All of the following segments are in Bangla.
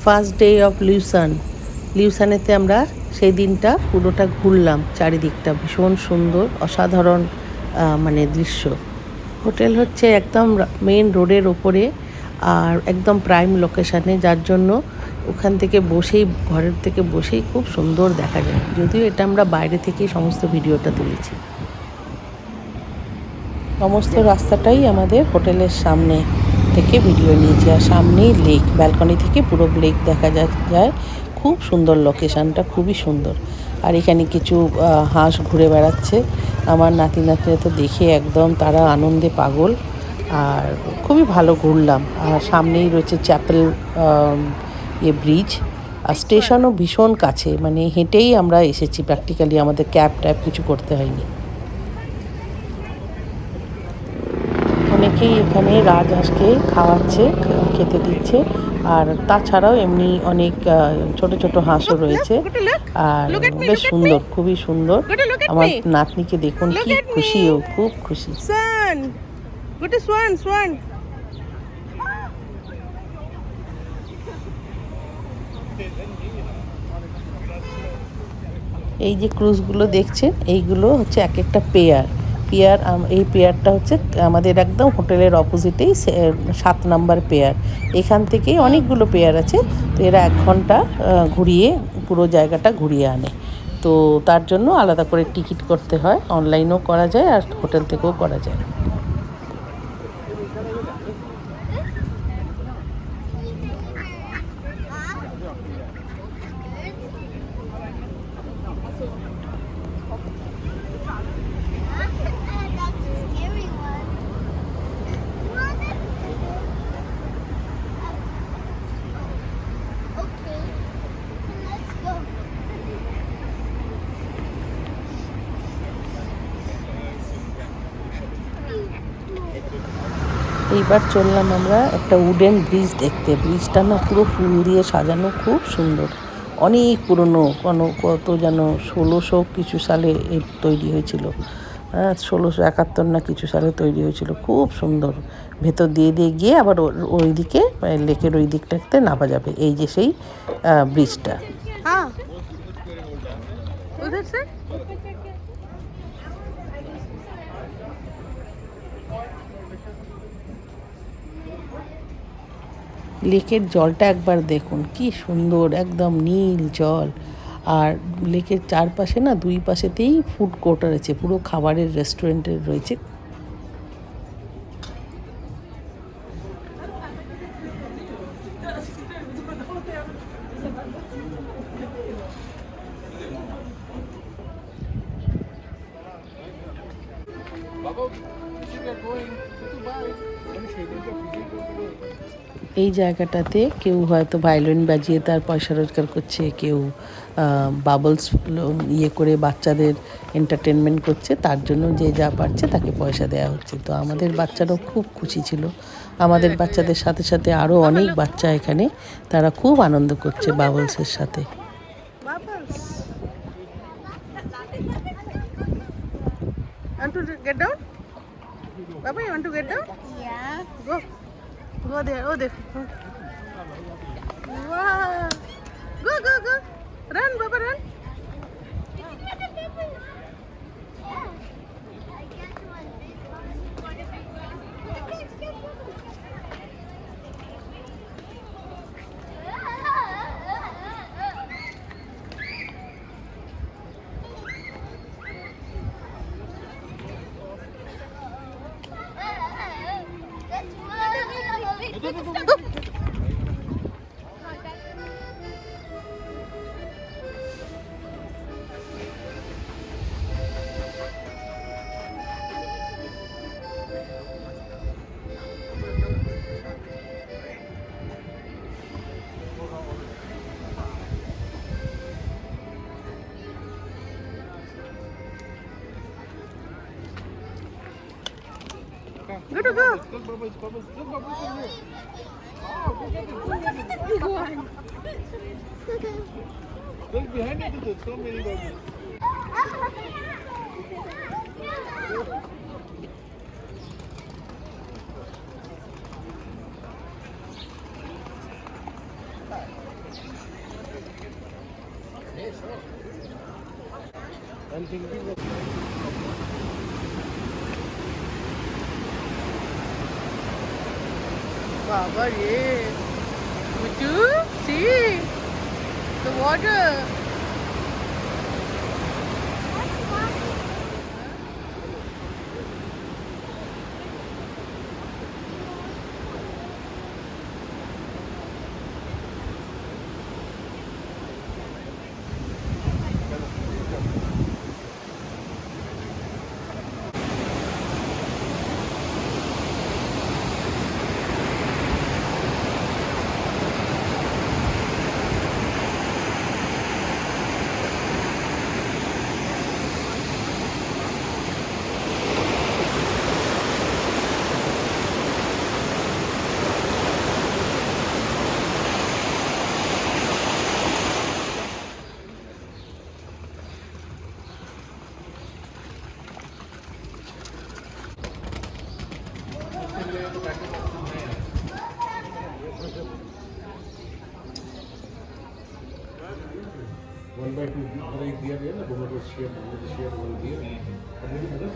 ফার্স্ট ডে অফ লিউসানেতে আমরা সেই দিনটা পুরোটা ঘুরলাম। চারিদিকটা ভীষণ সুন্দর, অসাধারণ মানে দৃশ্য। হোটেল হচ্ছে একদম মেন রোডের ওপরে আর একদম প্রাইম লোকেশানে, যার জন্য ওখান থেকে বসেই, ঘরের থেকে বসেই খুব সুন্দর দেখা যায়। যদিও এটা আমরা বাইরে থেকেই সমস্ত ভিডিওটা তুলেছি। সমস্ত রাস্তাটাই আমাদের হোটেলের সামনে থেকে ভিডিও নিয়েছি, আর সামনেই লেক, ব্যালকনি থেকে পুরো লেক দেখা যায়। খুব সুন্দর লোকেশানটা, খুবই সুন্দর। আর এখানে কিছু হাঁস ঘুরে বেড়াচ্ছে। আমার নাতি নাতনিরা তো দেখে একদম তারা আনন্দে পাগল। আর খুবই ভালো ঘুরলাম। আর সামনেই রয়েছে চ্যাপেল ব্রিজ। আর স্টেশনও ভীষণ কাছে, মানে হেঁটেই আমরা এসেছি প্র্যাকটিক্যালি, আমাদের ক্যাব ট্যাব কিছু করতে হয়নি। অনেকেই এখানে রাজহাঁসকে খাওয়াচ্ছে, খেতে দিচ্ছে। আর তাছাড়াও এমনি অনেক ছোট ছোট হাঁসও রয়েছে। আর বেশ সুন্দর, খুবই সুন্দর। আমার নাতনিকে দেখুন কি খুশি, ও খুব খুশি। এই যে ক্রুজগুলো দেখছেন, এইগুলো হচ্ছে এক একটা পেয়ার। এই পেয়ারটা হচ্ছে আমাদের একদম হোটেলের অপোজিটেই 7 নাম্বার পেয়ার। এখান থেকেই অনেকগুলো পেয়ার আছে। তো এরা 1 ঘন্টা ঘুরিয়ে পুরো জায়গাটা ঘুরিয়ে আনে। তো তার জন্য আলাদা করে টিকিট করতে হয়। অনলাইনেও করা যায় আর হোটেল থেকেও করা যায়। এইবার চললাম আমরা একটা উডেন ব্রিজ দেখতে। ব্রিজটা না পুরো ফুল দিয়ে সাজানো, খুব সুন্দর। অনেক পুরনো, কত যেন 1600 কিছু সালে তৈরি হয়েছিল। 1671 না কিছু সালে তৈরি হয়েছিল। খুব সুন্দর। ভেতর দিয়ে গিয়ে আবার ওই দিকে, লেকের ওই দিকটাতে নামা যাবে। এই যে সেই ব্রিজটা। হ্যাঁ, লেকের জলটা একবার দেখুন, কি সুন্দর, একদম নীল জল। আর লেকের চারপাশে না, 2 পাশেতেই ফুড কোর্ট রয়েছে, পুরো খাবারের রেস্টুরেন্টের রয়েছে। এই জায়গাটাতে কেউ হয়তো ভায়োলিন বাজিয়ে তার পয়সা রোজগার করছে, কেউ বাবলস করে বাচ্চাদের এন্টারটেনমেন্ট করছে। তার জন্য যে যা পারছে তাকে পয়সা দেওয়া হচ্ছে। তো আমাদের বাচ্চারাও খুব খুশি ছিল। আমাদের বাচ্চাদের সাথে সাথে আরও অনেক বাচ্চা এখানে, তারা খুব আনন্দ করছে বাবলসের সাথে। Want to get down? Baba, you want to get down? Yeah. Go there. Oh, there. Wow. Go. Run, Baba, run. Go to go. Look, Bubbles. Look, Bubbles over here. Oh, look behind it. There's so many bubbles. I'm thinking that Baba, yeah. Would you see the water? one by two break दिया गया ना दोनों को शेयर वन दिया अब मुझे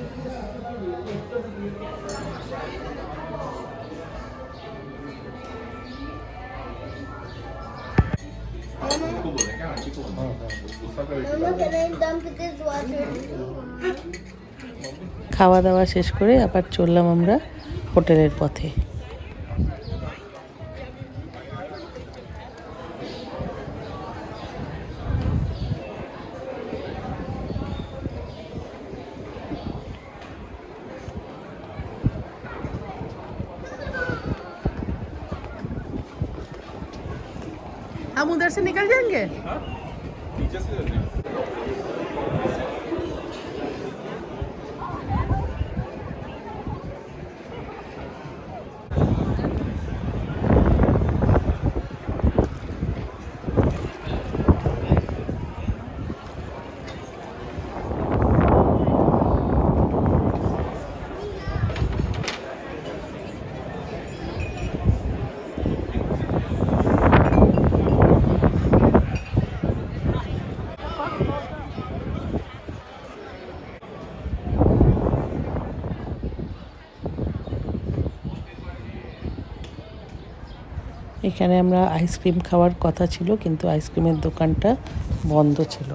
Mama, can I dump this water? খাওয়া দাওয়া শেষ করে আবার চললাম আমরা হোটেলের পথে। हम उधर से निकल जाएंगे। এখানে আমরা আইসক্রিম খাওয়ার কথা ছিল, কিন্তু আইসক্রিমের দোকানটা বন্ধ ছিল।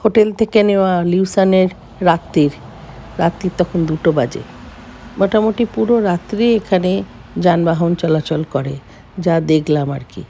হোটেল থেকে নেওয়া লিউসানের রাত্রির তখন 2টো বাজে। মোটামুটি পুরো রাত্রি এখানে যানবাহন চলাচল করে, যা দেখলাম আর কি।